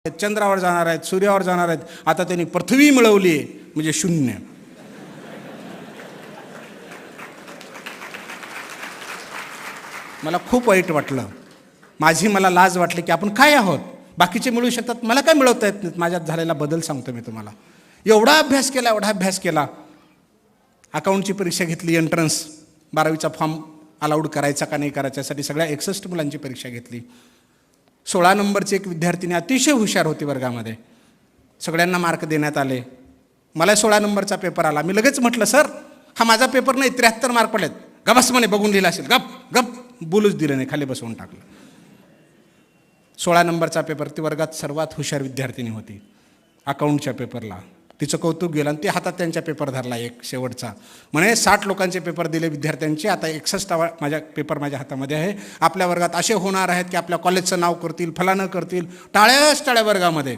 चंद्रावर जाणार आहेत, सूर्यावर जाणार आहेत. आता त्यांनी पृथ्वी मिळवली आहे म्हणजे शून्य. मला खूप वाईट वाटलं. मला लाज वाटली की आपण काय आहोत. बाकीचे मिळू शकतात, मला काय मिळवता येत नाहीत. माझ्यात झालेला बदल सांगतो मी तुम्हाला. एवढा अभ्यास केला. अकाउंटची परीक्षा घेतली, एंट्रन्स 12वीचा फॉर्म अलाउड करायचा का नाही करायचा यासाठी सगळ्या 61 मुलांची परीक्षा घेतली. 16 नंबरची एक विद्यार्थिनी अतिशय हुशार होती वर्गामध्ये. सगळ्यांना मार्क देण्यात आले. मला 16 नंबरचा पेपर आला. मी लगेच म्हटलं, सर हा माझा पेपर नाही, 73 मार्क पडलेत. गबस म्हणे, बघून लिहिला असेल. गप बोलूच दिलं नाही, खाली बसवून टाकलं. 16 नंबरचा पेपर, ती वर्गात सर्वात हुशार विद्यार्थिनी होती अकाउंटच्या पेपरला. तिचं कौतुक गेलं आणि ती हातात त्यांच्या पेपर धरला एक शेवटचा. म्हणे 60 लोकांचे पेपर दिले विद्यार्थ्यांचे, आता 61 पेपर माझ्या हातामध्ये आहे. आपल्या वर्गात असे होणार आहेत की आपल्या कॉलेजचं नाव करतील, फलानं करतील. टाळ्या वर्गामध्ये.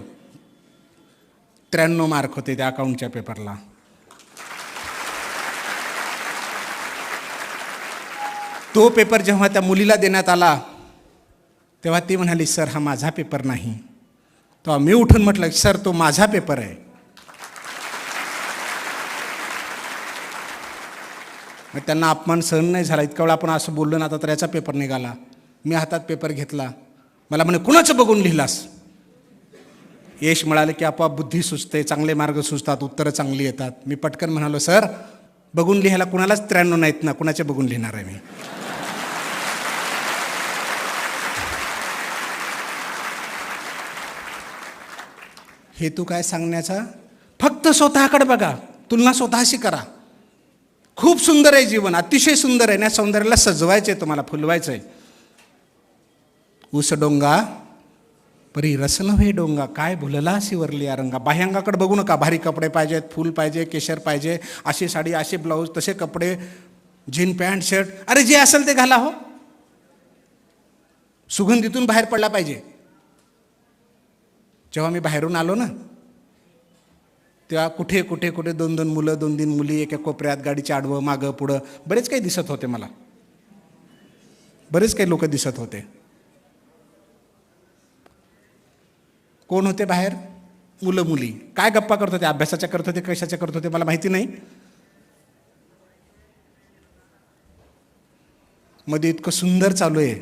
93 मार्क होते त्या अकाउंटच्या पेपरला. तो पेपर जेव्हा त्या मुलीला देण्यात आला तेव्हा ती म्हणाली, सर हा माझा पेपर नाही. तेव्हा मी उठून म्हटलं, सर तो माझा पेपर आहे. मग त्यांना अपमान सहन नाही झाला. इतका वेळा आपण असं बोललो ना, आता तर याचा पेपर निघाला. मी हातात पेपर घेतला. मला म्हणे, कुणाचं बघून लिहिलास? यश मिळालं की आपोआप बुद्धी सुचते, चांगले मार्ग सुचतात, उत्तरं चांगली येतात. मी पटकन म्हणालो, सर बघून लिहायला कुणालाच 93 नाहीत ना, कुणाचे बघून लिहिणार आहे मी. हेतू काय सांगण्याचा? फक्त स्वतःकडे बघा, तुलना स्वतःशी करा. खूप सुंदर आहे जीवन, अतिशय सुंदर आहे ना. सौंदर्याला सजवायचं आहे, तुम्हाला फुलवायचं आहे. ऊस डोंगा परी रस नव्हे डोंगा, काय भुलला शिवरली या रंगा. बाह्यांगाकडे बघू नका. भारी कपडे पाहिजेत, फूल पाहिजे, केशर पाहिजे, अशी साडी, असे ब्लाऊज, तसे कपडे, जीन पॅन्ट शर्ट. अरे जे असेल ते घाला हो. सुगंधीतून बाहेर पडला पाहिजे. जेव्हा मी बाहेरून आलो ना, तेव्हा कुठे 2 मुलं, 2 मुली एका कोपऱ्यात, गाडीच्या आडवं मागं पुढं बरेच काही दिसत होते. मला बरेच काही लोक दिसत होते. कोण होते बाहेर? मुलं मुली. काय गप्पा करत होते? अभ्यासाच्या करत होते, कशाच्या करत होते मला माहिती नाही. मध्ये इतकं सुंदर चालू आहे,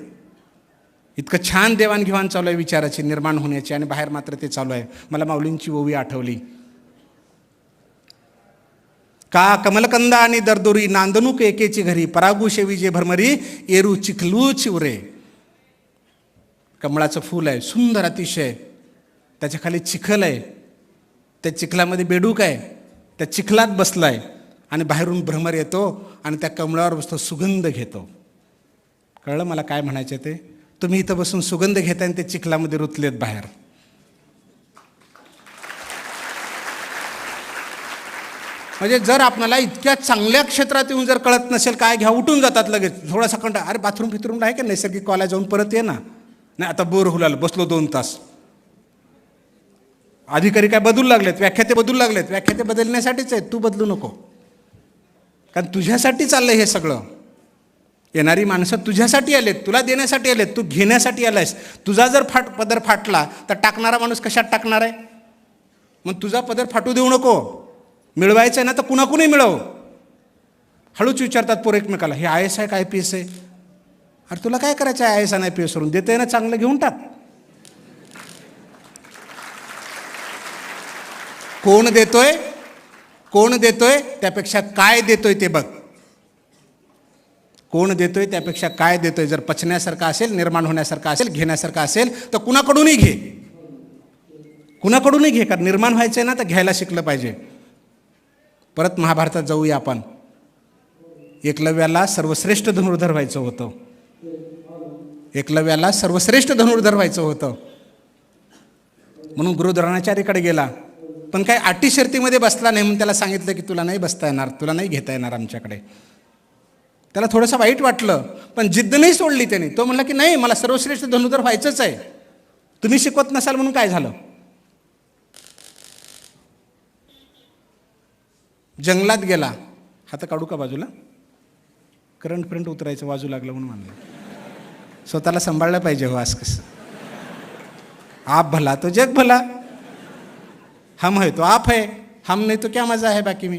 इतकं छान देवाणघेवाण चालू आहे विचाराची, निर्माण होण्याची, आणि बाहेर मात्र ते चालू आहे. मला माऊलींची ओवी आठवली. का कमलकंदा आणि दरदोरी, नांदणूक एकेची घरी, परागू शेवी जे भरमरी, एरू चिखलू चिवरे. कमळाचं फूल आहे, सुंदर अतिशय. त्याच्या खाली चिखल आहे, त्या चिखलामध्ये बेडूक आहे, त्या चिखलात बसलाय आणि बाहेरून भ्रमर येतो आणि त्या कमळावर बसतो, सुगंध घेतो. कळलं मला काय म्हणायचं ते? तुम्ही इथं बसून सुगंध घेताय आणि ते चिखलामध्ये रुतलेत बाहेर. म्हणजे जर आपल्याला इतक्या चांगल्या क्षेत्रात येऊन जर कळत नसेल, काय घ्या, उठून जातात लगेच. थोडासा कंटाळा, अरे बाथरूम फिथरूम आहे का, नैसर्गिक कॉला जाऊन परत ये ना. नाही आता बोर होऊ बसलो 2 तास. अधिकारी काय बदलू लागलेत, व्याख्याते बदलू लागलेत. व्याख्याते बदलण्यासाठीच आहेत, तू बदलू नको. कारण तुझ्यासाठी चाललंय हे सगळं. येणारी माणसं तुझ्यासाठी आलेत, तुला देण्यासाठी आलेत, तू घेण्यासाठी आलायस. तुझा जर पदर फाटला तर टाकणारा माणूस कशात टाकणार आहे? मग तुझा पदर फाटू देऊ नको. मिळवायचं आहे ना तर कुणाकुणी मिळव. हळूच विचारतात पोर एकमेकाला, हे IAS आहे का IPS आहे? अरे तुला काय करायचं आहे IAS आणि IPS वरून? देतंय ना चांगलं, घेऊन टाक. कोण देतोय त्यापेक्षा काय देतोय ते बघ. कोण देतोय त्यापेक्षा काय देतोय. जर पचण्यासारखं असेल, निर्माण होण्यासारखं असेल, घेण्यासारखं असेल तर कुणाकडूनही घे. कुणाकडूनही घे. कारण निर्माण व्हायचंय ना तर घ्यायला शिकलं पाहिजे. परत महाभारतात जाऊया आपण. एकलव्याला सर्वश्रेष्ठ धनुर्धर व्हायचं होतं. एकलव्याला सर्वश्रेष्ठ धनुर्धर व्हायचं होतं म्हणून गुरु द्रोणाचार्याकडे गेला. पण काही अटी शर्तीमध्ये बसला नाही म्हणून त्याला सांगितलं की तुला नाही बसता येणार, तुला नाही घेता येणार आमच्याकडे. त्याला थोडंसं वाईट वाटलं, पण जिद्द नाही सोडली त्याने. तो म्हणला की नाही, मला सर्वश्रेष्ठ धनुर्धर व्हायचंच आहे. तुम्ही शिकवत नसाल म्हणून काय झालं? जंगलात गेला. हात काढू का बाजूला? करंट उतरायचं, वाजू लागलं म्हणून म्हणलं. स्वतःला सांभाळलं पाहिजे हो. आज कसं आप भला तो जग भला, हम है तो आप है, हम नाही तो क्या मजा आहे बाकी मी.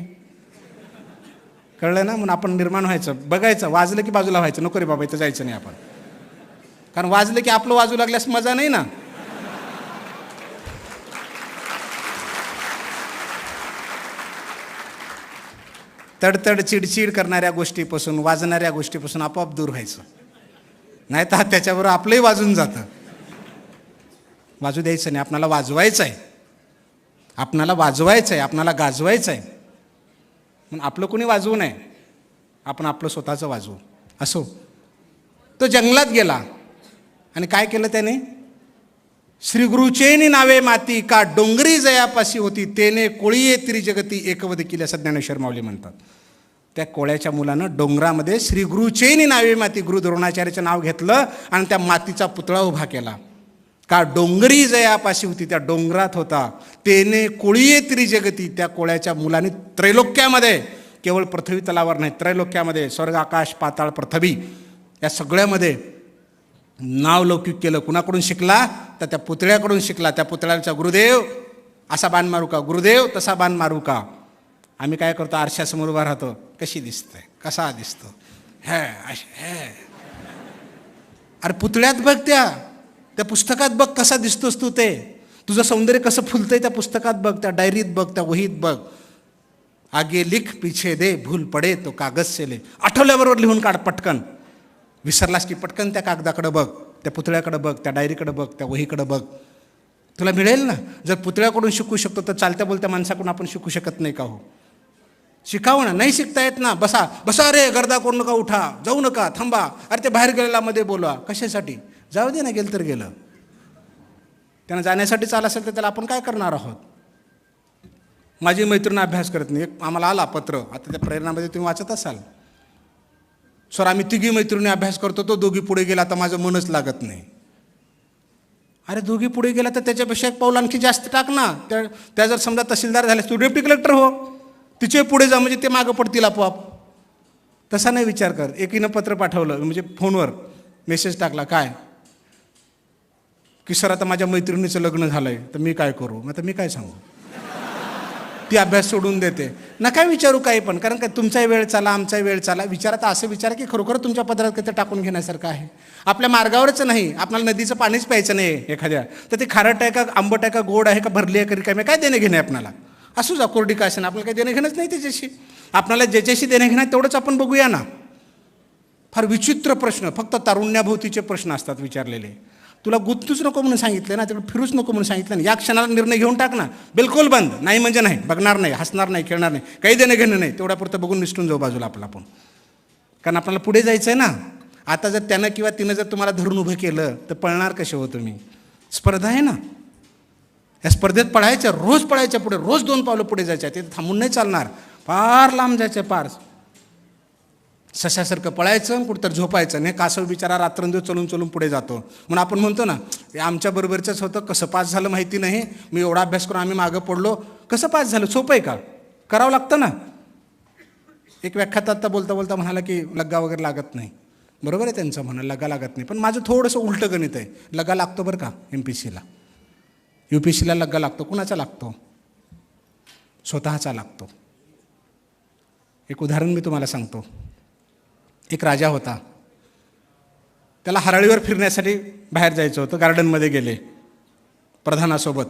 कळलं ना? म्हणून आपण निर्माण व्हायचं, बघायचं, वाजलं की बाजूला व्हायचं, नको रे बाबा इथं जायचं नाही आपण. कारण वाजलं की आपलं वाजू लागल्यास मजा नाही ना. तडतड चिडचिड करणाऱ्या गोष्टीपासून, वाजणाऱ्या गोष्टीपासून आपोआप दूर व्हायचं. नाही तर त्याच्याबरोबर आपलंही वाजून जातं. वाजू द्यायचं नाही, आपणाला वाजवायचं आहे, आपणाला वाजवायचं आहे, आपणाला गाजवायचं आहे. म्हणून आपलं कोणी वाजवू नये, आपण आपलं स्वतःचं वाजवू. असो, तो जंगलात गेला आणि काय केलं त्याने? श्री गुरुचेनी नावे माती का डोंगरी जयापाशी होती, तेने कोळीये तिरी जगती एकवद केली, असं ज्ञानेश्वर माऊली म्हणतात. त्या कोळ्याच्या मुलानं डोंगरामध्ये श्री गुरुचेनी नावे माती, गुरु द्रोणाचार्याचं नाव घेतलं आणि त्या मातीचा पुतळा उभा केला. का डोंगरी जयापाशी होती, त्या डोंगरात होता. तेने कोळीये तिरी जगती, त्या कोळ्याच्या मुलाने त्रैलोक्यामध्ये, केवळ पृथ्वी तलावर नाही, त्रैलोक्यामध्ये स्वर्ग आकाश पाताळ पृथ्वी या सगळ्यामध्ये नाव लौकिक केलं. कुणाकडून शिकला? तर त्या पुतळ्याकडून शिकला. त्या पुतळ्याचा गुरुदेव असा बाण मारू का, गुरुदेव तसा बाण मारू का. आम्ही काय करतो? आरशासमोर उभा राहतो, कशी दिसतंय, कसा दिसतो, हे अरे पुतळ्यात बघ, त्या पुस्तकात बघ कसा दिसतोस तू, ते तुझं सौंदर्य कसं फुलतंय त्या पुस्तकात बघ, त्या डायरीत बघ, त्या वहीत बघ. आगे लिख पीछे दे, भूल पडे तो कागज से ले. आठवल्याबरोबर लिहून काढ पटकन. विसरलास की पटकन त्या कागदाकडे बघ, त्या पुतळ्याकडे बघ, त्या डायरीकडे बघ, त्या वहीकडे बघ. तुला मिळेल ना. जर पुतळ्याकडून शिकू शकतो तर चालत्या बोलत्या माणसाकडून आपण शिकू शकत नाही का? हो, शिकावं ना. नाही शिकता येत ना. बसा बसा रे, गर्दा करू नका, उठा, जाऊ नका, थांबा, अरे ते बाहेर गेलेला मध्ये बोलवा. कशासाठी? जाऊ दे ना, गेलं तर गेलं. त्यानं जाण्यासाठी चाल असेल तर त्याला आपण काय करणार आहोत? माझी मैत्रीण अभ्यास करत नाही. एक आम्हाला आला पत्र, आता त्या प्रेरणामध्ये तुम्ही वाचत असाल. सर आम्ही तिघी मैत्रिणी अभ्यास करतो, तो दोघी पुढे गेला, तर माझं मनच लागत नाही. अरे दोघी पुढे गेला तर त्याच्यापेक्षा एक पाऊल आणखी जास्त टाक ना. त्या जर समजा तहसीलदार झाले, तू डेप्टी कलेक्टर हो, तिचे पुढे जा, म्हणजे ते मागं पडतील आपोआप. तसा नाही विचार कर. एकीनं पत्र पाठवलं, म्हणजे फोनवर मेसेज टाकला, काय की सर आता माझ्या मैत्रिणीचं लग्न झालं आहे, तर मी काय करू? आता मी काय सांगू? ती अभ्यास सोडून देते. नका विचारू काही पण, कारण काय तुमचाही वेळ चाला, आमचाही वेळ चाला. विचारात असं विचार की खरोखर तुमच्या पदरात काही टाकून घेण्यासारखं आहे. आपल्या मार्गावरच नाही, आपल्याला नदीचं पाणीच प्यायचं नाही एखाद्या, तर ते खारट आहे का, आंबट आहे का, गोड आहे का, भरली आहे का, रिकामी काय देणं घेणं आपल्याला? असू जा कोरडी का असेल, आपल्याला काही देणं घेणंच नाही त्याच्याशी. आपल्याला ज्याच्याशी देणं घेणं तेवढंच आपण बघूया ना. फार विचित्र प्रश्न, फक्त तारुण्याभोवतीचे प्रश्न असतात विचारलेले. तुला गुंतूच नको म्हणून सांगितलं ना, तिकडे फिरूच नको म्हणून सांगितलं ना, या क्षणाला निर्णय घेऊन टाक ना. बिलकुल बंद. नाही म्हणजे नाही, बघणार नाही, हसणार नाही, खेळणार नाही, काही देणं घेणं नाही. तेवढ्यापुरतं बघून निसटून जाऊ बाजूला आपण. कारण आपल्याला पुढे जायचं आहे ना. आता जर त्यानं किंवा तिनं जर तुम्हाला धरून उभं केलं तर पळणार कसे हो तुम्ही? स्पर्धा आहे ना. या स्पर्धेत पळायच्या, रोज पळायच्या पुढे, रोज 2 पावलं पुढे जायच्या. ते थांबून नाही चालणार, फार लांब जायचं, फार सशासारखं पळायचं, कुठं झोपायचं नाही. कासव बिचारा रात्रंदिवस चलून पुढे जातो. म्हणून आपण म्हणतो ना, आमच्याबरोबरचंच होतं, कसं पास झालं माहिती नाही, मी एवढा अभ्यास करून आम्ही मागं पडलो. कसं पास झालं? सोपं आहे का? करावं लागतं ना. एक व्याख्यात आता बोलता बोलता म्हणाला की लग्गा वगैरे लागत नाही. बरोबर आहे त्यांचं म्हणणं, लग्गा लागत नाही. पण माझं थोडंसं उलटं गणित आहे. लग्गा लागतो बरं का MPSCला, UPSCला लग्गा लागतो. कुणाचा लागतो? स्वतःचा लागतो. एक उदाहरण मी तुम्हाला सांगतो. एक राजा होता, त्याला हराळीवर फिरण्यासाठी बाहेर जायचं होतं. गार्डनमध्ये गेले प्रधानासोबत.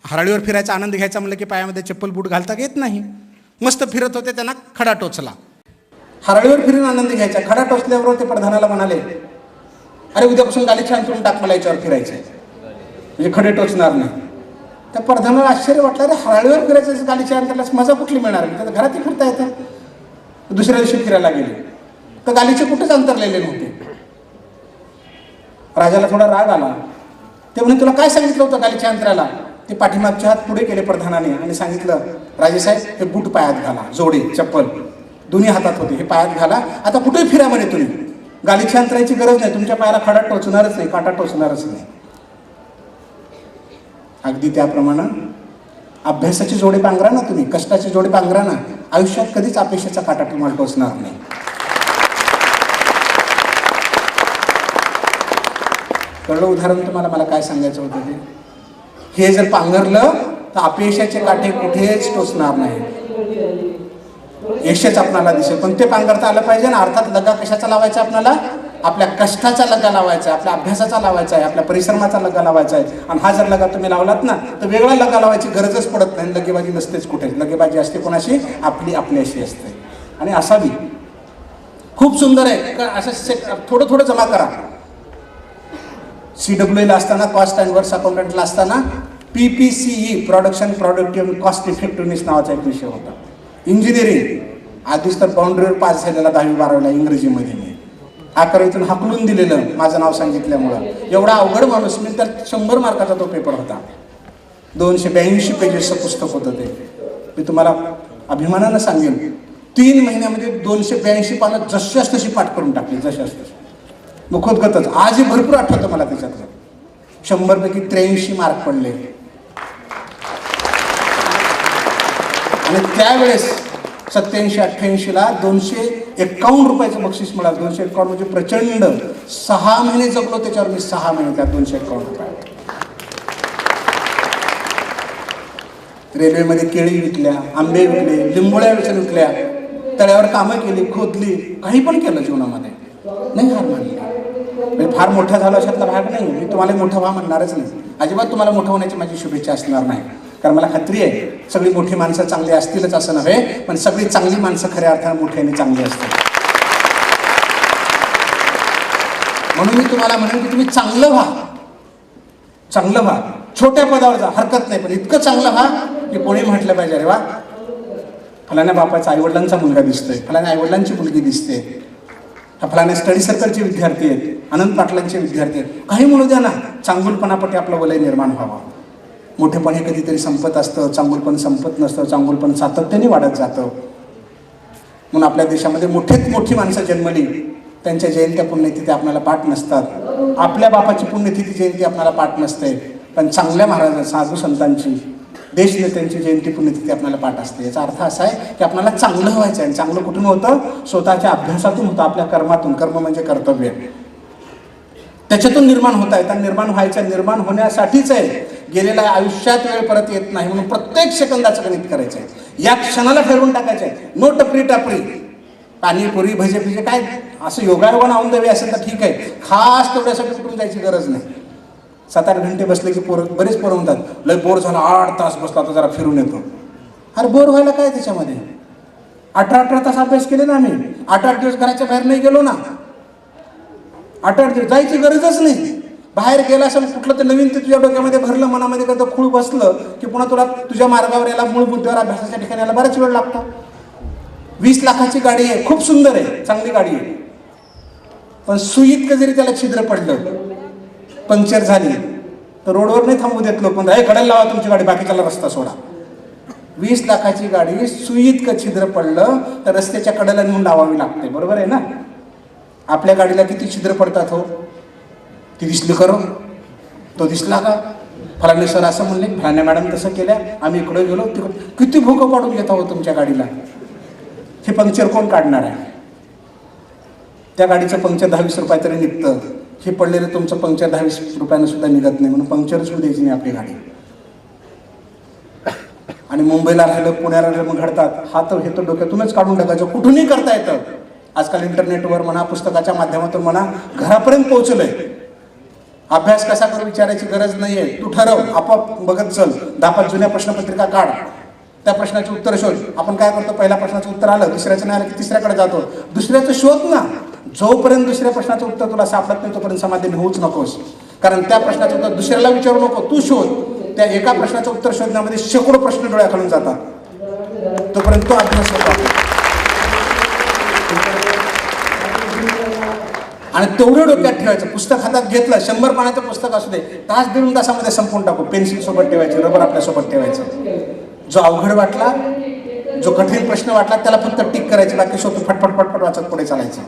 हराळीवर फिरायचा आनंद घ्यायचा म्हणलं की पायामध्ये चप्पल बूट घालता येत नाही. मस्त फिरत होते, त्यांना खडा टोचला. हराळीवर फिरून आनंद घ्यायचा, खडा टोचल्याबरोबर ते प्रधानाला म्हणाले, अरे उद्यापासून गालीच्या अंतरून टाक, मला याच्यावर फिरायचं, म्हणजे खडे टोचणार नाही. त्या प्रधानाला आश्चर्य वाटलं, अरे हराळीवर फिरायचं गालीच्या अंतरला मजा कुठली मिळणार? त्याला घरातही फिरता येतं. दुसऱ्या दिवशी फिरायला गेले तर गालीचे कुठेच अंतरलेले नव्हते. राजाला थोडा राग आला. ते म्हणे, तुला काय सांगितलं होतं गालीच्या अंतराला? ते पाठीमागचे हात पुढे केले प्रधानाने आणि सांगितलं, राजेसाहेब हे बूट पायात घाला, जोडे चप्पल दोन्ही हातात होते, हे पायात घाला, आता कुठेही फिरा म्हणे तुम्ही, गालीच्या अंतराची गरज नाही, तुमच्या पायाला खडा टोचणारच नाही, काटा टोचणारच नाही. अगदी त्याप्रमाणे अभ्यासाची जोडे पांघरा ना तुम्ही, कष्टाची जोडे पांघरा ना, आयुष्यात कधीच अपेक्षेचा काटा तुम्हाला टोचणार नाही. कळलं उदाहरण तुम्हाला? मला काय सांगायचं होतं ते, हे जर पांघरलं तर अपयशाचे काठे कुठेच टोचणार नाही, यशच आपल्याला दिसेल. पण ते पांघरता आलं पाहिजे ना. अर्थात लगा कशाचा लावायचा आपल्याला? आपल्या कष्टाचा लगा लावायचा आहे, आपल्या अभ्यासाचा लावायचा आहे, आपल्या परिश्रमाचा लगा लावायचा आहे. आणि हा जर लगा तुम्ही लावलात ना तर वेगळा लगा लावायची गरजच पडत नाही. लगेबाजी नसतेच कुठे. लगेबाजी असते कोणाशी? आपल्याशी असते. आणि असावी. खूप सुंदर आहे. असं थोडं थोडं जमा करा. CWA असताना, कॉस्ट अँड वर्क्स अकाउंटंटला असताना PPCE, production productive cost effectiveness नावाचा एक विषय होता. इंजिनिअरिंग आधीच तर बाउंड्रीवर पास झालेला 10वी-12वीला इंग्रजीमध्ये मी. 11वीतून हाकलून दिलेलं माझं नाव सांगितल्यामुळं. एवढा अवघड माणूस मी. तर 100 मार्काचा तो पेपर होता. 282 पेजेसचं पुस्तक होतं ते. मी तुम्हाला अभिमानानं सांगेन 3 महिन्यामध्ये 282 पानं जशाच तशी पाठ करून टाकली, जशाच तशी मुखोद्गतच. आजही भरपूर आठवतं मला त्याच्यातलं. 100 पैकी 83 मार्क पडले. आणि त्यावेळेस 87-88ला 251 रुपयाचं बक्षीस मिळालं. 251 म्हणजे प्रचंड. 6 महिने जगलो त्याच्यावर मी. 6 महिने त्या 251 रुपयावर. रेल्वेमध्ये केळी विकल्या, आंबे विकले, लिंबोळ्या विकल्या, तळ्यावर कामं केली, खोदली, काही पण केलं जीवनामध्ये. नाही हार मानली. म्हणजे फार मोठा झालो अशातला भाग नाही. मी तुम्हाला मोठं व्हा म्हणणारच नाही. अजिबात तुम्हाला मोठं होण्याची माझी शुभेच्छा असणार नाही. कारण मला खात्री आहे सगळी मोठी माणसं चांगली असतीलच असं नव्हे, पण सगळी चांगली माणसं खऱ्या अर्थाने मोठ्याने चांगली असतात. म्हणून मी तुम्हाला म्हणेन की तुम्ही चांगलं व्हा. चांगलं व्हा. छोट्या पदावर जा, हरकत नाही, पण इतकं चांगलं व्हा की कोणी म्हटलं पाहिजे अरे वा, फलाण्या बापाचा आईवडिलांचा मुलगा दिसतोय, फलाण्या आईवडिलांची मुलगी दिसते, हा फलाण्या स्टडी सर्कलचे विद्यार्थी आहेत, अनंत पाटलांचे विद्यार्थी आहेत. काही म्हणू द्या ना, चांगुलपणापटी आपलं वलय निर्माण व्हावं. मोठेपण हे कधीतरी संपत असतं, चांगुलपण संपत नसतं, चांगुलपण सातत्याने वाढत जातं. म्हणून आपल्या देशामध्ये मोठी माणसं जन्मली, त्यांच्या जयंत्या पुण्यतिथी आपल्याला पाठ नसतात. आपल्या बापाची पुण्यतिथी जयंती आपल्याला पाठ नसते, पण चांगल्या महाराज साधू संतांची, देशनेत्यांची जयंती पुण्यतिथी आपल्याला पाठ असते. याचा अर्थ असा आहे की आपल्याला चांगलं व्हायचं आहे. चांगलं कुठून होतं? स्वतःच्या अभ्यासातून होतं, आपल्या कर्मातून. कर्म म्हणजे कर्तव्य, त्याच्यातून निर्माण होत आहे. त्या निर्माण व्हायचं, निर्माण होण्यासाठीच आहे. गेलेल्या आयुष्यात वेळ परत येत नाही, म्हणून प्रत्येक सेकंदाचं गणित करायचं आहे. या क्षणाला ठरवून टाकायचं आहे. नो टपरी टापरी, पाणीपुरी भजे फिजे काय असं योगायोगानं आणून द्यावे असेल तर ठीक आहे. खास तेवढ्यासाठी कुठून जायची गरज नाही. 7-8 घंटे बसले की बरेच पोरं म्हणतात लय बोर झाला, 8 तास बसला तर जरा फिरून येतो. अरे बोर व्हायला काय त्याच्यामध्ये? 18 तास अभ्यास केले ना आम्ही. 8 दिवस घराच्या बाहेर नाही गेलो ना. 8 दिवस जायची गरजच नाही. बाहेर गेला असं कुठलं तर नवीन ते तुझ्या डोक्यामध्ये भरलं, मनामध्ये कसं खूळ बसलं की पुन्हा तुला तुझ्या मार्गावर यायला, मूळ मुद्द्यावर अभ्यासाच्या ठिकाणी यायला बराच वेळ लागतो. 20 लाखाची गाडी आहे, खूप सुंदर आहे, चांगली गाडी आहे, पण सुईत जरी त्याला छिद्र पडलं, पंक्चर झाली तर रोडवर नाही थांबू देत लोक. पण हे कडेला लावा तुमची गाडी, बाकीच्याला रस्ता सोडा. 20 लाखाची गाडी सुईत छिद्र पडलं तर रस्त्याच्या कडेला नेऊन लावावी लागते. बरोबर आहे ना? आपल्या गाडीला किती छिद्र पडतात हो? ती दिसली करो, तो दिसला का? फलाणे सर असं म्हणले, फलाण्या मॅडम तसं केल्या, आम्ही इकडे गेलो तिकडे. किती भोकं काढून घेता हो तुमच्या गाडीला. हे पंक्चर कोण काढणार आहे? त्या गाडीचं पंक्चर 10-20 रुपये तरी निघतं. हे पडलेलं तुमचं पंक्चर 10-20 रुपयानं सुद्धा निघत नाही. म्हणून पंक्चरच होऊ द्यायची नाही आपली गाडी. आणि मुंबईला राहिलं, पुण्याला राहिलं, मग घडतात. हा तर हे तर डोक्यातूनच काढून टाकायचं. कुठूनही करता येतं. आजकाल इंटरनेटवर म्हणा, पुस्तकाच्या माध्यमातून म्हणा, घरापर्यंत पोहोचलंय. अभ्यास कसा करू विचारायची गरज नाहीये. तू ठरव, आपोआप बघत चल. 10-5 जुन्या प्रश्नपत्रिका काढ, त्या प्रश्नाचे उत्तर शोध. आपण काय करतो, पहिल्या प्रश्नाचं उत्तर आलं, दुसऱ्याचं नाही आलं की तिसऱ्याकडे जातो. दुसऱ्याचं शोध ना. जोपर्यंत दुसऱ्या प्रश्नाचं उत्तर तुला सापडत नाही तोपर्यंत समाधानी होऊच नकोस. कारण त्या प्रश्नाचं उत्तर दुसऱ्याला विचारू नको, तू शोध. त्या एका प्रश्नाचं उत्तर शोधण्यामध्ये शेकडो प्रश्न डोळ्याखालून जातात. तोपर्यंत तो अभ्यास होतो. आणि तेवढं डोक्यात ठेवायचं. पुस्तक हातात घेतलं, 100 पानाचं पुस्तक असू दे, तास 1.5 तासामध्ये संपवून टाकू. पेन्सिल सोबत ठेवायची, रबर आपल्यासोबत ठेवायचं. जो अवघड वाटला, जो कठीण प्रश्न वाटला त्याला फक्त टिक करायची, बाकी सोपी फटफट वाचत पुढे चालायचं.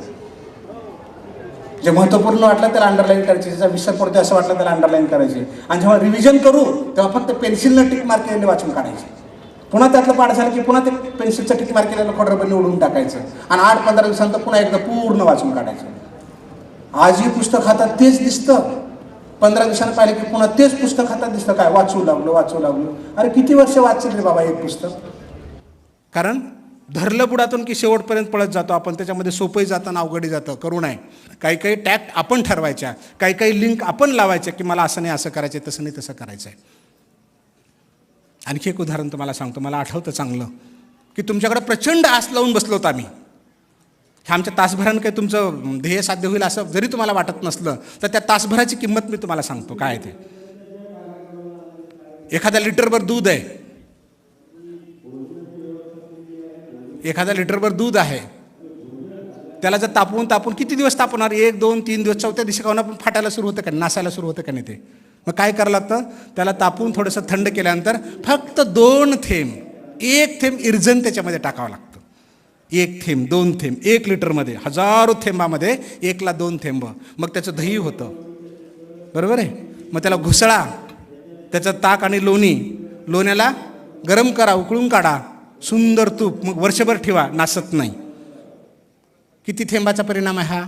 जे महत्त्वपूर्ण वाटलं त्याला अंडरलाईन करायची, ज्याचा विसर पडतो असं वाटलं त्याला अंडरलाईन करायची. आणि जेव्हा रिव्हिजन करू तेव्हा फक्त पेन्सिलनं टिक मार्क केलेले वाचून काढायचे. पुन्हा त्यातलं पाठ झालं की पुन्हा ते पेन्सिलचं टिक मार्क केलेलं खोडरबंदी उडून टाकायचं. आणि 8-15 दिवसांतर पुन्हा एकदा पूर्ण वाचून काढायचं. आजही पुस्तक हातात तेच दिसतं. 15 दिवसांनी पाहिलं की पुन्हा तेच पुस्तक हातात दिसतं, काय वाचू लागलो. अरे किती वर्ष वाचेल रे बाबा एक पुस्तक? कारण धरलं बुडातून की शेवटपर्यंत पळत जातो आपण. त्याच्यामध्ये सोपंही जातं आणि अवघडही जातं. करू नये. काही टॅक्ट आपण ठरवायच्या, काही लिंक आपण लावायच्या की मला असं नाही असं करायचं आहे, तसं नाही तसं करायचं आहे. आणखी एक उदाहरण तुम्हाला सांगतो. मला आठवतं चांगलं की तुमच्याकडे प्रचंड आस लावून बसलो होतो आम्ही. हे आमच्या तासभरानं काही तुमचं ध्येय साध्य होईल असं जरी तुम्हाला वाटत नसलं तर त्या तासभराची किंमत मी तुम्हाला सांगतो काय ते. एखाद्या लिटरभर दूध आहे, एखाद्या लिटरभर दूध आहे, त्याला जर तापवून किती दिवस तापवणार? 1, 2, 3 दिवस. चौथ्या दिवशी खाऊन पण फाटायला सुरू होतं का, नासायला सुरू होतं का नाही ते? मग काय करावं लागतं? त्याला तापवून थोडंसं थंड केल्यानंतर फक्त 2 थेंब, 1 थेंब इर्जन त्याच्यामध्ये टाकावं लागतं. 1 थेंब, 2 थेंब, 1 लिटरमध्ये हजारो थेंबामध्ये 1ला 2 थेंब. मग त्याचं दही होतं, बरोबर आहे. मग त्याला घुसळा, त्याचं ताक आणि लोण्याला गरम करा, उकळून काढा, सुंदर तूप, मग वर्षभर ठेवा, नासत नाही. किती थेंबाचा परिणाम आहे हा?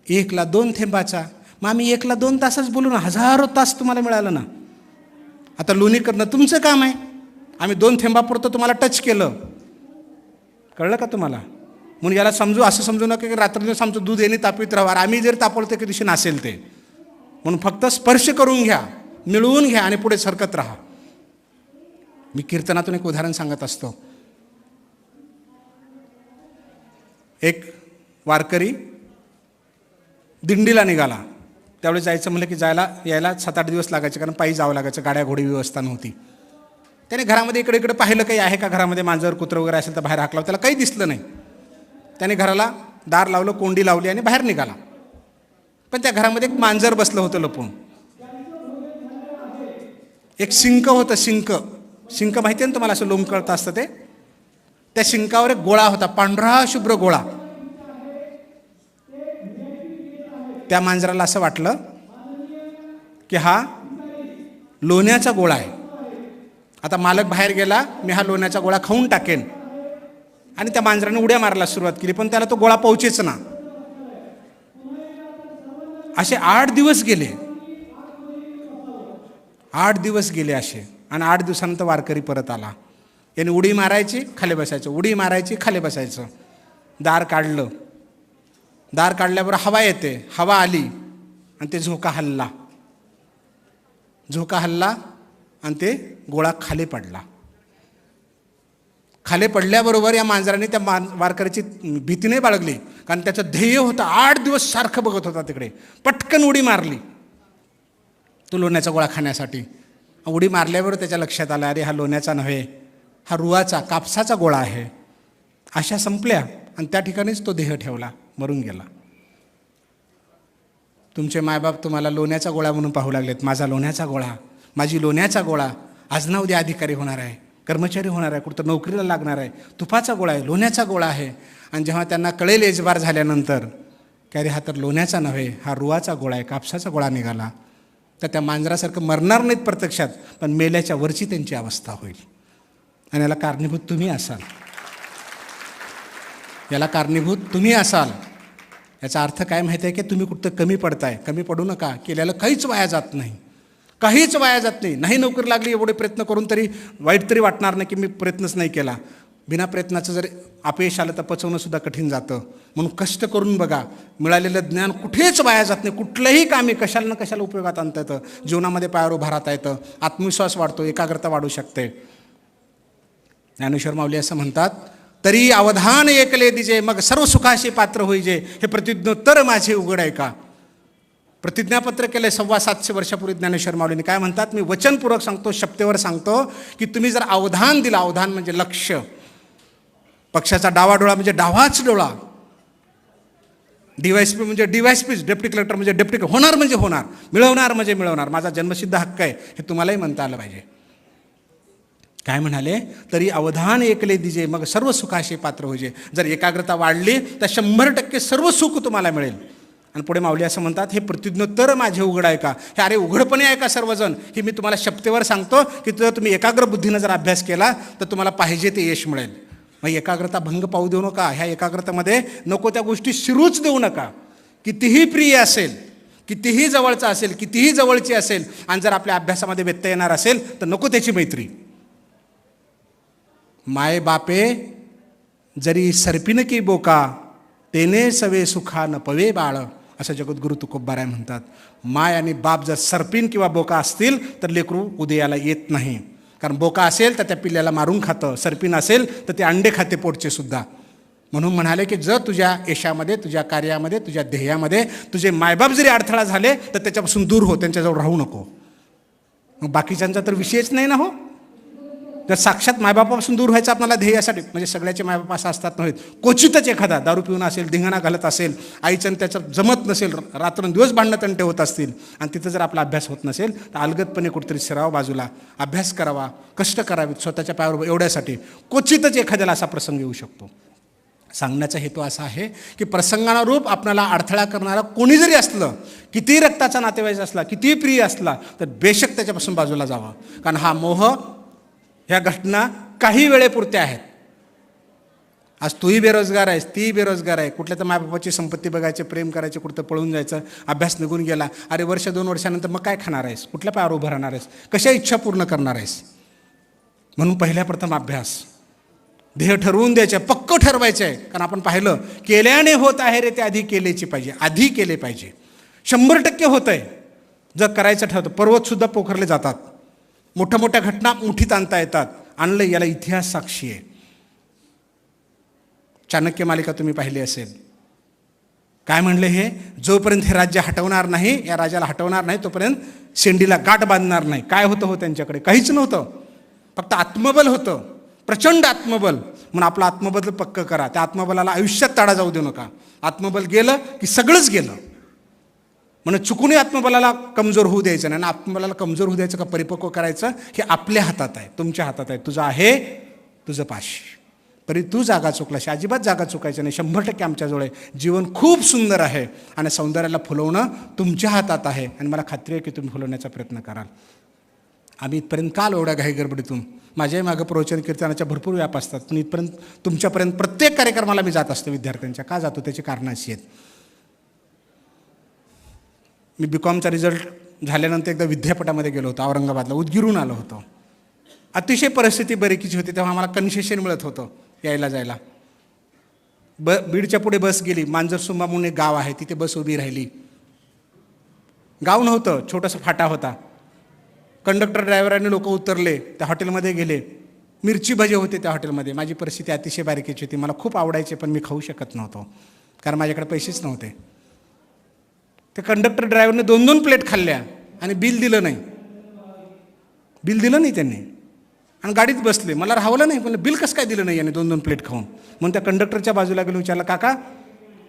1ला 2 थेंबाचा. मग आम्ही 1ला 2 तासच बोलू ना, हजारो तास तुम्हाला मिळालं ना. आता लोणी करणं तुमचं काम आहे. आम्ही 2 थेंबापुरतं तुम्हाला टच केलं, कळलं का तुम्हाला? म्हणून याला असं समजू नका की रात्रीदिवस आमचं दूध येणे तापवित राहा. आम्ही जर तापवलं तर कधी दिवशी नासेल ते. म्हणून फक्त स्पर्श करून घ्या, मिळवून घ्या आणि पुढे सरकत राहा. मी कीर्तनातून एक उदाहरण सांगत असतो. एक वारकरी दिंडीला निघाला. त्यावेळेस जायचं म्हणलं की यायला 7-8 दिवस लागायचे, कारण पायी जावं लागायचं, गाड्या घोडी व्यवस्था नव्हती. त्याने घरामध्ये इकडे पाहिलं काही आहे का, घरामध्ये मांजर कुत्रं वगैरे असेल तर बाहेर हाकलावं. त्याला काही दिसलं नाही. त्याने घराला दार लावलं, कोंडी लावली आणि बाहेर निघाला. पण त्या घरामध्ये एक मांजर बसलं होतं लपून. एक शिंक होतं, शिंक माहिती आहे ना तुम्हाला, असं लोंबकळतं असतं ते. त्या शिंकावर एक गोळा होता, पांढरा शुभ्र गोळा. त्या मांजराला असं वाटलं की हा लोण्याचा गोळा आहे. आता मालक बाहेर गेला, मी हा लोण्याचा गोळा खाऊन टाकेन. आणि त्या मांजराने उड्या मारायला सुरुवात केली, पण त्याला तो गोळा पोहोचेच ना. असे 8 दिवस गेले. 8 दिवस गेले असे. आणि 8 दिवसानंतर वारकरी परत आला. याने उडी मारायची, खाली बसायचं, उडी मारायची, खाली बसायचं. दार काढलं. दार काढल्यावर हवा येते, हवा आली आणि ते झोका हलला आणि ते गोळा खाली पडला. खाली पडल्याबरोबर या मांजराने त्या वारकऱ्याची भीती नाही बाळगली, कारण त्याचं ध्येय होतं. 8 दिवस सारखं बघत होता तिकडे. पटकन उडी मारली तो लोण्याचा गोळा खाण्यासाठी. उडी मारल्यावर त्याच्या लक्षात आलं, अरे हा लोण्याचा नव्हे, हा रुवाचा, कापसाचा गोळा आहे. आशा संपल्या आणि त्या ठिकाणीच तो देह ठेवला, मरून गेला. तुमचे मायबाप तुम्हाला लोण्याचा गोळा म्हणून पाहू लागलेत. माझा लोण्याचा गोळा, माझी लोण्याचा गोळा. आज ना उद्या अधिकारी होणार आहे, कर्मचारी होणार आहे, कुठं नोकरीला लागणार आहे. तुपाचा गोळा आहे, लोण्याचा गोळा आहे. आणि जेव्हा त्यांना कळेल एजबार झाल्यानंतर की अरे हा तर लोण्याचा नव्हे, हा रुवाचा गोळा आहे, कापसाचा गोळा निघाला, तर त्या मांजरासारखं मरणार नाहीत प्रत्यक्षात, पण मेल्याच्या वरची त्यांची अवस्था होईल. आणि याला कारणीभूत तुम्ही असाल. याला कारणीभूत तुम्ही असाल. याचा अर्थ काय माहिती आहे की तुम्ही कुठं कमी पडताय. कमी पडू नका. केल्याला काहीच वाया जात नाही, काहीच वाया जात नाही. नाही नोकरी लागली एवढे प्रयत्न करून तरी वाईट तरी वाटणार नाही की मी प्रयत्नच नाही केला. बिना प्रयत्नाचं जर अपयश आलं तर पचवणंसुद्धा कठीण जातं. म्हणून कष्ट करून बघा. मिळालेलं ज्ञान कुठेच वाया जात नाही. कुठलंही कामी कशाला ना कशाला उपयोगात आणता येतं. जीवनामध्ये पायावर उभा राहता येतं. आत्मविश्वास वाढतो, एकाग्रता वाढू शकते. ज्ञानेश्वर माऊली असं म्हणतात, तरी अवधान ऐकले दिजे, मग सर्व सुखाशी पात्र होईजे, हे प्रतिज्ञोत्तर माझे उघड आहे का. प्रतिज्ञापत्र केलं 725 वर्षापूर्वी ज्ञानेश्वर माऊलीने. काय म्हणतात, मी वचनपूर्वक सांगतो, शब्देवर सांगतो की तुम्ही जर अवधान दिला, अवधान म्हणजे लक्ष, पक्षाचा डावा डोळा म्हणजे डावाच डोळा, DYSP म्हणजे DYSP, डेप्टी कलेक्टर म्हणजे डेप्टी, होणार म्हणजे होणार, मिळवणार म्हणजे मिळवणार. माझा जन्मसिद्ध हक्क आहे, हे तुम्हालाही म्हणता आलं पाहिजे. काय म्हणाले, तरी अवधान ऐकले दिजे, मग सर्व सुखाशी पात्र होईजे. जर एकाग्रता वाढली तर 100% सर्व सुख तुम्हाला मिळेल. आणि पुढे माऊली असं म्हणतात, हे प्रतिज्ञोत्तर माझे उघड आहे का. हे अरे उघडपणे आहे का सर्वजण, हे मी तुम्हाला शब्देवर सांगतो की जर तुम्ही एकाग्र बुद्धीनं जर अभ्यास केला तर तुम्हाला पाहिजे ते यश मिळेल. मग एकाग्रता भंग पाहू देऊ नका. ह्या एकाग्रतेमध्ये नको त्या गोष्टी शिरूच देऊ नका. कितीही प्रिय असेल कितीही जवळचा असेल, कितीही जवळची असेल, आणि जर आपल्या अभ्यासामध्ये व्यत्यय येणार असेल तर नको त्याची मैत्री. माय बापे जरी सर्पिन की बोका, तेने सवे सुखा न पवे बाळ, असं जगद्गुरु तुकोबाराय म्हणतात. माय आणि बाप जर सर्पिन किंवा बोका असतील तर लेकरू उदयाला येत नाही. कारण बोका असेल तर त्या पिल्ल्याला मारून खातं, सर्पिन असेल तर ते अंडे खाते पोटचे सुद्धा. म्हणून म्हणाले की जर तुझ्या यशामध्ये, तुझ्या कार्यामध्ये, तुझ्या ध्येयामध्ये तुझे मायबाप जरी अडथळा झाले तर त्याच्यापासून दूर हो, त्यांच्याजवळ राहू नको. मग बाकीच्यांचा तर विषयच नाही ना हो. जर साक्षात मायबापापासून दूर व्हायचं आपल्याला ध्येयासाठी, म्हणजे सगळ्याचे मायबाप असं असतात नव्हे, क्वचितच एखादा दारू पिऊन असेल, धिंगाणा घालत असेल, आईचं त्याचं जमत नसेल, रात्रंदिवस भांडणं तंटे होत असतील, आणि तिथं जर आपला अभ्यास होत नसेल तर अलगदपणे कुठेतरी शिरावा बाजूला, अभ्यास करावा, कष्ट करावेत स्वतःच्या पायावर एवढ्यासाठी. क्वचितच एखाद्याला असा प्रसंग येऊ शकतो. सांगण्याचा हेतू असा आहे की प्रसंगानुरूप आपल्याला अडथळा करणारा कोणी जरी असलं, कितीही रक्ताचा नातेवाईक असला, कितीही प्रिय असला, तर बेशक त्याच्यापासून बाजूला जावं. कारण हा मोह, ह्या घटना काही वेळेपुरत्या आहेत. आज तूही बेरोजगार आहेस, तीही बेरोजगार आहे, कुठल्या तर मायबापाची संपत्ती बघायचे, प्रेम करायचे, कुठं पळून जायचं, अभ्यास निघून गेला, अरे वर्ष 2 वर्षानंतर मग काय खाणार आहेस, कुठल्या पायावर उभं राहणार आहेस, कशा इच्छा पूर्ण करणार आहेस. म्हणून पहिल्या प्रथम अभ्यास, ध्येय ठरवून द्यायचं, पक्क ठरवायचं आहे. कारण आपण पाहिलं, केल्याने होत आहे रे ते आधी केलेची पाहिजे, आधी केले पाहिजे. 100% होत आहे जर करायचं ठरवतं. पर्वतसुद्धा पोखरले जातात, मोठ्या मोठ्या घटना मुठीत आणता येतात. आणलं, याला इतिहास साक्षी आहे. चाणक्य मालिका तुम्ही पाहिली असेल. काय म्हणले हे, जोपर्यंत हे राज्य हटवणार नाही, या राजाला हटवणार नाही, तोपर्यंत शेंडीला गाठ बांधणार नाही. काय होतं हो त्यांच्याकडे, काहीच नव्हतं, फक्त आत्मबल होतं, प्रचंड आत्मबल. म्हणून आपलं आत्मबल पक्क करा. त्या आत्मबलाला आयुष्यात ताडा जाऊ देऊ नका. आत्मबल गेलं की सगळंच गेलं. म्हणून चुकूनही आत्मबलाला कमजोर होऊ द्यायचं नाही. आणि आत्मबलाला कमजोर होऊ द्यायचं का परिपक्व करायचं हे आपल्या हातात आहे, तुमच्या हातात आहे. तुझं आहे, तुझं पाशी, तरी तू जागा चुकलाशी, अजिबात जागा चुकायचं नाही. 100% आमच्याजवळ आहे. जीवन खूप सुंदर आहे आणि सौंदर्याला फुलवणं तुमच्या हातात आहे. आणि मला खात्री आहे की तुम्ही फुलवण्याचा प्रयत्न कराल. आम्ही इथपर्यंत काल एवढ्या घाई गडबडीतून, माझ्याही मागं प्रवचन कीर्तनाच्या भरपूर व्याप असतात, पण इथपर्यंत तुमच्यापर्यंत प्रत्येक कार्यक्रमाला मी जात असतो विद्यार्थ्यांच्या. का जातो त्याची कारणं अशी आहेत. मी BComचा रिझल्ट झाल्यानंतर एकदा विद्यापीठामध्ये गेलो होतो, औरंगाबादला, उदगीरहून आलो होतो. अतिशय परिस्थिती बरीकीची होती, तेव्हा आम्हाला कन्सेशन मिळत होतं यायला जायला. बीडच्या पुढे बस गेली, मांजरसुंबा म्हणून एक गाव आहे, तिथे बस उभी राहिली. गाव नव्हतं, छोटासा फाटा होता. कंडक्टर ड्रायव्हरांनी लोक उतरले, त्या हॉटेलमध्ये गेले. मिरची भजे होते त्या हॉटेलमध्ये. माझी परिस्थिती अतिशय बारीकीची होती, मला खूप आवडायचे, पण मी खाऊ शकत नव्हतो कारण माझ्याकडे पैसेच नव्हते. त्या कंडक्टर ड्रायव्हरने 2-2 प्लेट खाल्ल्या आणि बिल दिलं नाही. बिल दिलं नाही त्यांनी आणि गाडीत बसले. मला राहवलं नाही, पण बिल कसं काय दिलं नाही याने 2-2 प्लेट खाऊन. म्हणून त्या कंडक्टरच्या बाजूला गेलो, विचारलं, काका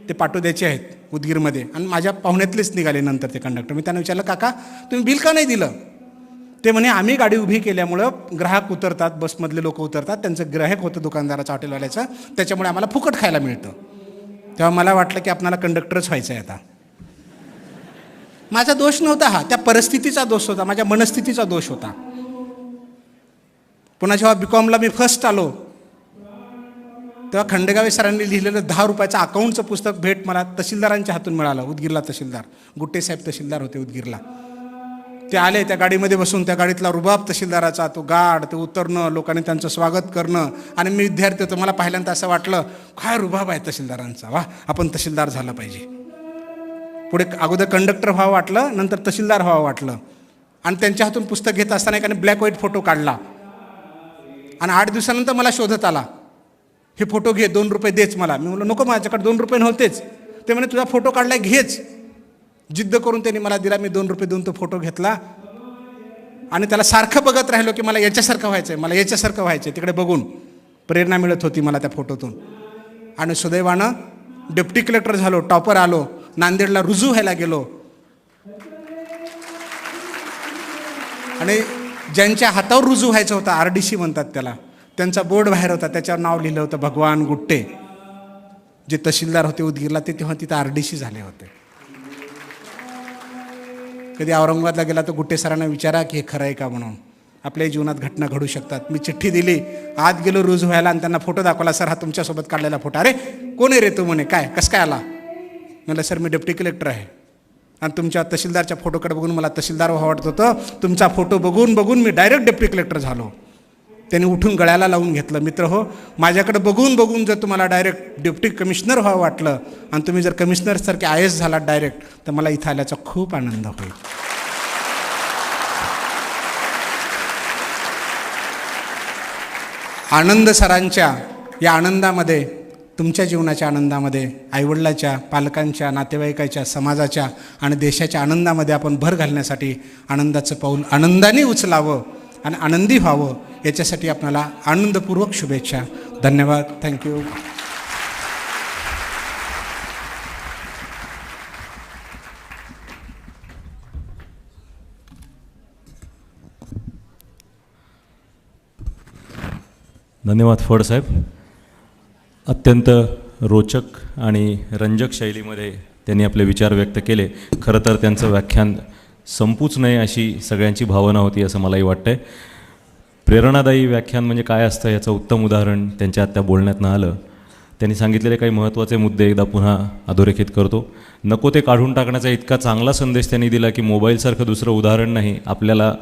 ते पाटो द्यायचे आहेत उदगीरमध्ये. आणि माझ्या पाहुण्यातलेच निघाले नंतर ते कंडक्टर. मी त्यांना विचारलं, काका तुम्ही बिल का नाही दिलं. ते म्हणे, आम्ही गाडी उभी केल्यामुळं ग्राहक उतरतात, बसमधले लोक उतरतात, त्यांचं ग्राहक होतं दुकानदाराचं, हॉटेलवाल्याचं, त्याच्यामुळे आम्हाला फुकट खायला मिळतं. तेव्हा मला वाटलं की आपल्याला कंडक्टरच व्हायचं आहे आता. माझा दोष नव्हता हा, त्या परिस्थितीचा दोष होता, माझ्या मनस्थितीचा दोष होता. पुन्हा जेव्हा BComला मी फर्स्ट आलो तेव्हा खंडेगावे सरांनी लिहिलेलं 10 रुपयाचं अकाउंटचं पुस्तक भेट मला तहसीलदारांच्या हातून मिळालं. उदगीरला तहसीलदार, गुट्टे साहेब तहसीलदार होते उदगीरला. ते आले, त्या गाडीमध्ये बसून, त्या गाडीतला रुबाब तहसीलदाराचा, तो गाड, ते उतरणं, लोकांनी त्यांचं स्वागत करणं. आणि मी विद्यार्थी होतो, मला पहिल्यांदा असं वाटलं, काय रुबाब आहे तहसीलदारांचा, वा आपण तहसीलदार झालं पाहिजे. पुढे अगोदर कंडक्टर व्हावं वाटलं, नंतर तहसीलदार व्हावं वाटलं. आणि त्यांच्या हातून पुस्तक घेत असताना एकाने ब्लॅक व्हाईट फोटो काढला आणि 8 दिवसानंतर मला शोधत आला, हे फोटो घे, 2 रुपये देच मला. मी म्हणलं, नको, माझ्याकडे 2 रुपये नव्हतेच. ते म्हणे, तुझा फोटो काढलाय, घेच. जिद्द करून त्यांनी मला दिला. मी 2 रुपये देऊन तो फोटो घेतला आणि त्याला सारखं बघत राहिलो की मला याच्यासारखं व्हायचं आहे, मला याच्यासारखं व्हायचं आहे. तिकडे बघून प्रेरणा मिळत होती मला त्या फोटोतून. आणि सुदैवानं डेप्टी कलेक्टर झालो, टॉपर आलो, नांदेडला रुजू व्हायला गेलो. आणि ज्यांच्या हातावर रुजू व्हायचं होतं, RDC म्हणतात त्याला, त्यांचा बोर्ड बाहेर होता, त्याच्यावर नाव लिहिलं होतं भगवान गुट्टे. जे तहसीलदार होते उदगीरला, ते तेव्हा तिथं RDC झाले होते. कधी औरंगाबादला गेला तर गुट्टे सरांना विचारा की हे खरं आहे का म्हणून. आपल्याही जीवनात घटना घडू शकतात. मी चिठ्ठी दिली, आत गेलो रुजू व्हायला आणि त्यांना फोटो दाखवला. सर, हा तुमच्यासोबत काढलेला फोटो. अरे कोण आहे रे तू म्हणे. काय, कसं काय आला. म्हणलं, सर मी डेप्टी कलेक्टर आहे. आणि तुमच्या तहसीलदारच्या फोटोकडे बघून मला तहसीलदार व्हावं वाटत होतं. तुमचा फोटो बघून बघून मी डायरेक्ट डेप्युटी कलेक्टर झालो. त्यांनी उठून गळ्याला लावून घेतलं. मित्र हो, माझ्याकडे बघून बघून जर तुम्हाला डायरेक्ट डेप्युटी कमिशनर व्हावं वाटलं आणि तुम्ही जर कमिशनरसारखे IAS झालात डायरेक्ट, तर मला इथं आल्याचा खूप आनंद होईल. आनंद सरांच्या या आनंदामध्ये, तुमच्या जीवनाच्या आनंदामध्ये, आईवडिलाच्या, पालकांच्या, नातेवाईकाच्या, समाजाच्या आणि देशाच्या आनंदामध्ये आपण भर घालण्यासाठी आनंदाचं पाऊल आनंदाने उचलावं आणि आनंदी व्हावं, याच्यासाठी आपल्याला आनंदपूर्वक शुभेच्छा. धन्यवाद. थँक्यू. धन्यवाद फड साहेब. अत्यंत रोचक आणि रंजक शैलीमध्ये त्यांनी आपले विचार व्यक्त केले. खरं तर त्यांचं व्याख्यान संपूच नये अशी सगळ्यांची भावना होती असं मलाही वाटतं आहे. प्रेरणादायी व्याख्यान म्हणजे काय असतं याचं उत्तम उदाहरण त्यांच्या आत्ता बोलण्यातनं आलं. त्यांनी सांगितलेले काही महत्त्वाचे मुद्दे एकदा पुन्हा अधोरेखित करतो. नको ते काढून टाकण्याचा इतका चांगला संदेश त्यांनी दिला की मोबाईलसारखं दुसरं उदाहरण नाही. आपल्याला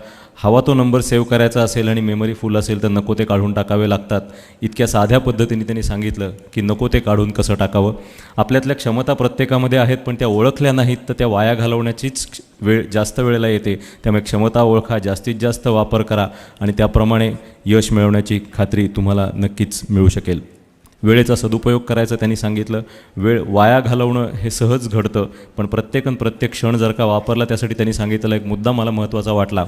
हवा तो नंबर सेव्ह करायचा असेल आणि मेमरी फुल असेल तर नको ते काढून टाकावे लागतात. इतक्या साध्या पद्धतीने त्यांनी सांगितलं की नको ते काढून कसं टाकावं. आपल्यातल्या क्षमता प्रत्येकामध्ये आहेत, पण त्या ओळखल्या नाहीत तर त्या वाया घालवण्याचीच जास्त वेळेला येते. त्यामुळे क्षमता ओळखा, जास्तीत जास्त वापर करा आणि त्याप्रमाणे यश मिळवण्याची खात्री तुम्हाला नक्कीच मिळू शकेल. वेळेचा सदुपयोग करायचं त्यांनी सांगितलं. वेळ वाया घालवणं हे सहज घडतं, पण प्रत्येक क्षण जर का वापरला, त्यासाठी त्यांनी सांगितलेला एक मुद्दा मला महत्त्वाचा वाटला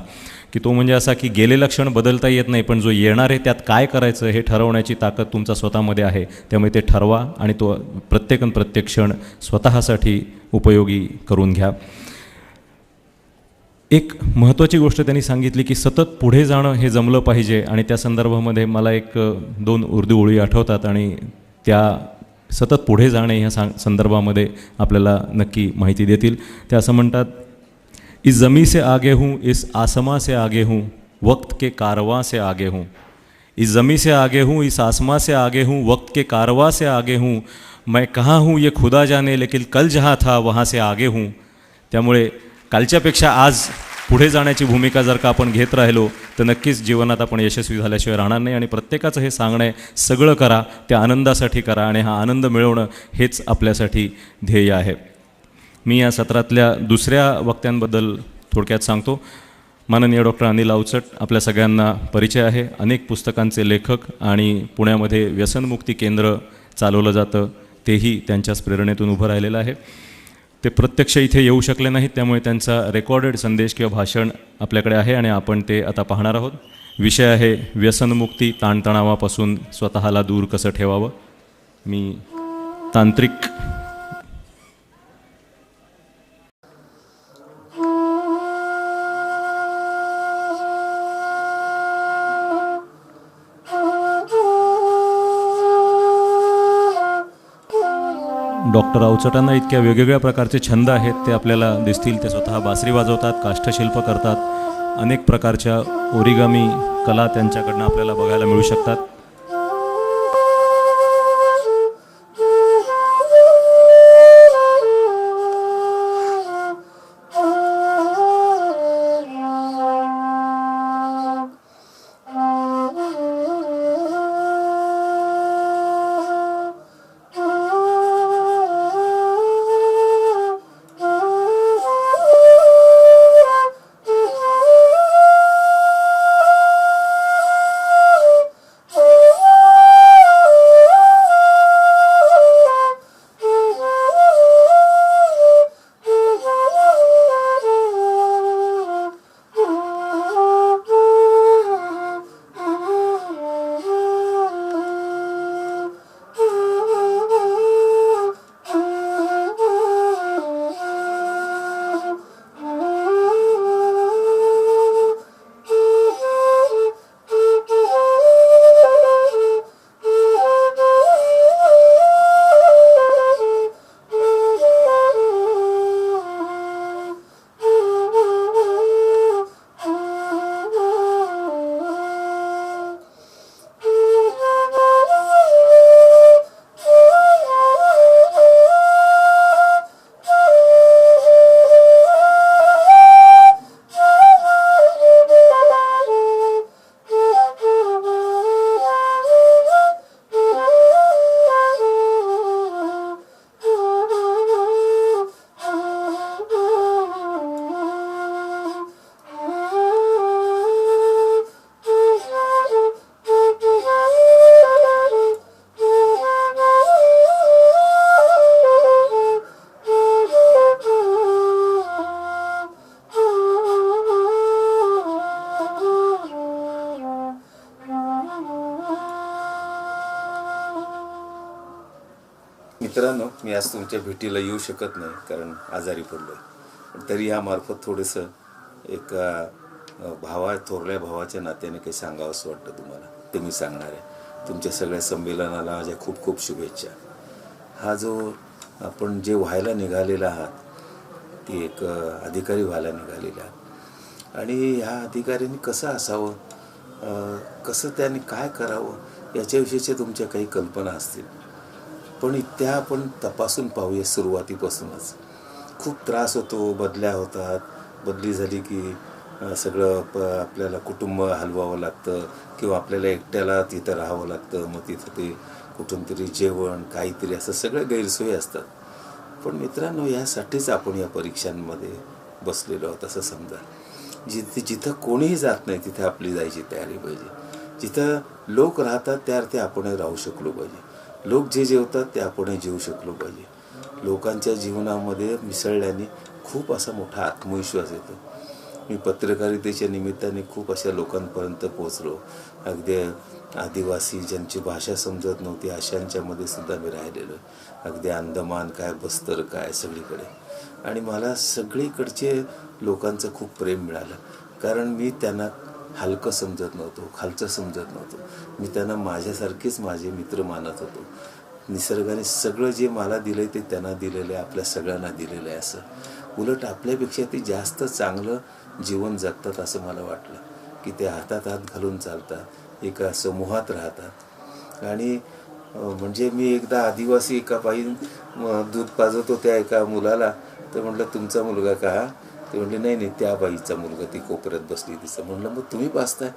की तो म्हणजे असा की गेलेला क्षण बदलता येत नाही, पण जो येणार आहे त्यात काय करायचं हे ठरवण्याची ताकद तुमचा स्वतःमध्ये आहे. त्यामुळे ते ठरवा आणि तो प्रत्येक क्षण स्वतःसाठी उपयोगी करून घ्या. एक महत्त्वाची गोष्ट त्यांनी सांगितली की सतत पुढे जाणं हे जमलं पाहिजे आणि त्या संदर्भामध्ये मला 1-2 उर्दू ओळी आठवतात आणि त्या सतत पुढे जाणे ह्या संदर्भामध्ये आपल्याला नक्की माहिती देतील. ते असं म्हणतात, इस ज़मी से आगे हूँ, इस आसमां से आगे हूँ, वक्त के कारवां से आगे हूँ. इस ज़मी से आगे हूँ, इस आसमां से आगे हूँ, वक्त के कारवां से आगे हूँ. मैं कहाँ हूँ ये खुदा जाने, लेकिन कल जहाँ था वहाँ से आगे हूँ. त्यामुळे कालच्यापेक्षा आज पुढे जाण्याची भूमिका जर का आपण घेत राहिलो तर नक्कीच जीवनात आपण यशस्वी झाल्याशिवाय राहणार नाही. आणि प्रत्येकाचं हे सांगणं आहे, सगळं करा त्या आनंदासाठी करा आणि हा आनंद मिळवणं हेच आपल्यासाठी ध्येय आहे. मी या सत्रातल्या दुसऱ्या वक्त्यांबद्दल थोडक्यात सांगतो. माननीय डॉक्टर अनिल अवचट आपल्या सगळ्यांना परिचय आहे. अनेक पुस्तकांचे लेखक आणि पुण्यामध्ये व्यसनमुक्ती केंद्र चालवलं जातं, तेही त्यांच्याच प्रेरणेतून उभं राहिलेलं आहे. ते प्रत्यक्ष इथे येऊ शकले नाहीत, त्यामुळे त्यांचा रेकॉर्डेड संदेश किंवा भाषण आपल्याकडे आहे आणि आपण ते आता पाहणार आहोत. विषय आहे व्यसनमुक्ती, ताणतणावापासून स्वतःला दूर कसं ठेवावं. मी तांत्रिक डॉक्टर अवचटांना इतक्या वेगवेगळ्या प्रकारचे छंद आहेत, ते आपल्याला दिसतील. ते स्वतः बासरी वाजवतात, काष्ठशिल्प करतात, अनेक प्रकारच्या ओरिगामी कला त्यांच्याकडनं आपल्याला बघायला मिळू शकतात. मित्रांनो, मी आज तुमच्या भेटीला येऊ शकत नाही कारण आजारी पडलो आहे. पण तरी यामार्फत थोडंसं एक थोरल्या भावाच्या नात्याने काही सांगावं असं वाटतं तुम्हाला, ते मी सांगणार आहे. तुमच्या सगळ्या संमेलनाला माझ्या खूप खूप शुभेच्छा. हा जो आपण जे व्हायला निघालेला आहात ते एक अधिकारी व्हायला निघालेले आहात आणि ह्या अधिकाऱ्यांनी कसं असावं, कसं त्यांनी काय करावं याच्याविषयीच्या तुमच्या काही कल्पना असतील, पण त्या आपण तपासून पाहूया सुरुवातीपासूनच. खूप त्रास होतो, बदल्या होतात, बदली झाली की सगळं आपल्याला कुटुंब हलवावं लागतं किंवा आपल्याला एकट्याला तिथं राहावं लागतं. मग तिथं ते कुठून तरी जेवण काहीतरी असं सगळे गैरसोयी असतात. पण मित्रांनो, यासाठीच आपण या परीक्षांमध्ये बसलेलो आहोत असं समजा. जिथं कोणीही जात नाही तिथे आपली जायची तयारी पाहिजे. जिथं लोक राहतात त्या अर्थी आपण राहू शकलो पाहिजे. लोक जे जेवतात ते आपण जेवू शकलो पाहिजे. लोकांच्या जीवनामध्ये मिसळल्याने खूप असा मोठा आत्मविश्वास येतो. मी पत्रकारितेच्या निमित्ताने खूप अशा लोकांपर्यंत पोहोचलो. अगदी आदिवासी ज्यांची भाषा समजत नव्हती अशांच्यामध्ये सुद्धा मी राहिलेलो. अगदी अंदमान काय, बस्तर काय, सगळीकडे. आणि मला सगळीकडचे लोकांचं खूप प्रेम मिळालं, कारण मी त्यांना हलकं समजत नव्हतो, खालचं समजत नव्हतो. मी त्यांना माझ्यासारखेच माझे मित्र मानत होतो. निसर्गाने सगळं जे मला दिलं आहे ते त्यांना दिलेलं आहे, आपल्या सगळ्यांना दिलेलं आहे. असं उलट आपल्यापेक्षा ते जास्त चांगलं जीवन जगतात असं मला वाटलं, की ते हातात हात घालून चालतात, एका समूहात राहतात. आणि म्हणजे मी एकदा आदिवासी एका बाई दूध पाजत होत्या एका मुलाला, तर म्हटलं तुमचा मुलगा का? ते म्हटले नाही नाही, त्या बाईचा मुलगा, ती कोपऱ्यात बसली तिचं. म्हटलं मग तुम्ही पाजताय,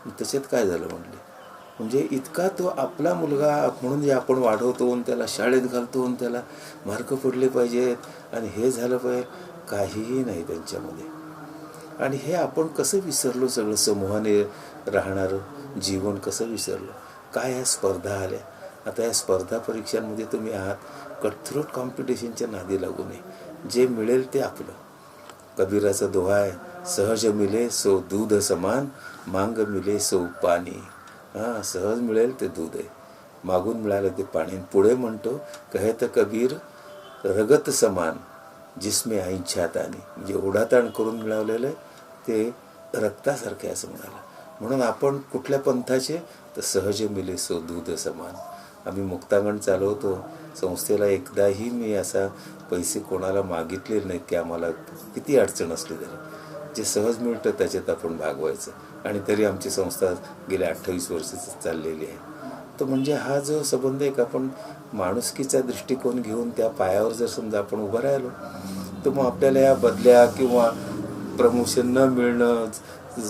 त्याच्यात काय झालं? म्हटले म्हणजे इतका तो आपला मुलगा म्हणून जे आपण वाढवतो आणि त्याला शाळेत घालतो आणि त्याला मार्क पडले पाहिजेत आणि हे झालं पाहिजे, काहीही नाही त्यांच्यामध्ये. आणि हे आपण कसं विसरलो, सगळं समूहाने राहणारं जीवन कसं विसरलो? काय ह्या स्पर्धा आल्या. आता या स्पर्धा परीक्षांमध्ये तुम्ही आहात, कठोर कॉम्पिटिशनच्या नादी लागू नये. जे मिळेल ते आपलं. कबीराचा दोहा आहे, सहज मिले सो दूध समान, मांग मिले सो पाणी. सहज मिळेल ते दूध आहे, मागून मिळालं ते पाणी. पुढे म्हणतो, कहत कबीर रगत समान जिसमे ऐच्छात आणि, म्हणजे ओढाताण करून मिळवलेलं ते रक्तासारखे असं म्हणाला. म्हणून आपण कुठल्या पंथाचे? तर सहज मिले सो दूध समान. आम्ही मुक्तांगण चालवतो संस्थेला. एकदाही मी असा पैसे कोणाला मागितलेले नाहीत की आम्हाला किती अडचण असली तरी जे सहज मिळतं त्याच्यात आपण भागवायचं. आणि तरी आमची संस्था गेल्या 28 वर्ष चाललेली आहे. तर म्हणजे हा जो संबंध एक आपण माणुसकीचा दृष्टिकोन घेऊन त्या पायावर जर समजा आपण उभं राहिलो, तर मग आपल्याला या बदल्या किंवा प्रमोशन न मिळणं,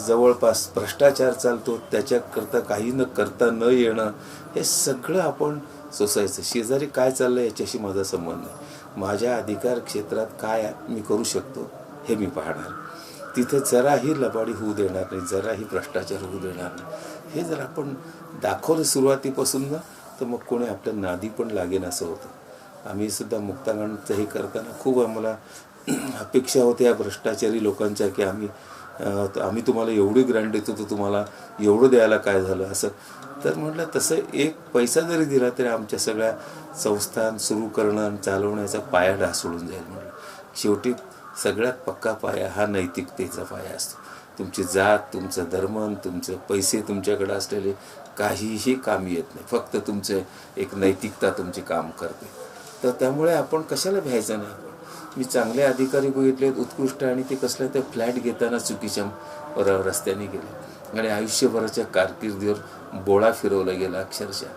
जवळपास भ्रष्टाचार चालतो त्याच्याकरता काही न करता न येणं, हे सगळं आपण सोसायचं. शेजारी काय चाललं याच्याशी माझा संबंध नाही. माझ्या अधिकार क्षेत्रात काय मी करू शकतो हे मी पाहणार. तिथे जराही लबाडी होऊ देणार नाही, जराही भ्रष्टाचार होऊ देणार नाही. हे जर आपण दाखवलं सुरुवातीपासून ना, तर मग कोणी आपल्या नादी पण लागेन असं होतं. आम्ही सुद्धा मुक्तांगणचं हे करताना खूप आम्हाला अपेक्षा होत्या भ्रष्टाचारी लोकांच्या, की आम्ही तुम्हाला एवढी ग्रँट देतो तर तुम्हाला एवढं द्यायला काय झालं असं. तर म्हटलं तसं एक पैसा जरी दिला तरी आमच्या सगळ्या संस्थान सुरू करणं चालवण्याचा पाया ढासळून जाईल. म्हटलं शेवटी सगळ्यात पक्का पाया हा नैतिकतेचा पाया असतो. तुमची जात, तुमचा धर्म, तुमचे पैसे तुमच्याकडे असलेले काहीही कामी येत नाही. फक्त तुमचं एक नैतिकता तुमची काम करते. तर त्यामुळे आपण कशाला भ्यायचं नाही. मी चांगले अधिकारी बघितले उत्कृष्ट, आणि ते कसल्या त्या फ्लॅट घेताना चुकीच्या रस्त्याने गेले आणि आयुष्यभराच्या कारकिर्दीवर बोळा फिरवला गेला अक्षरशः.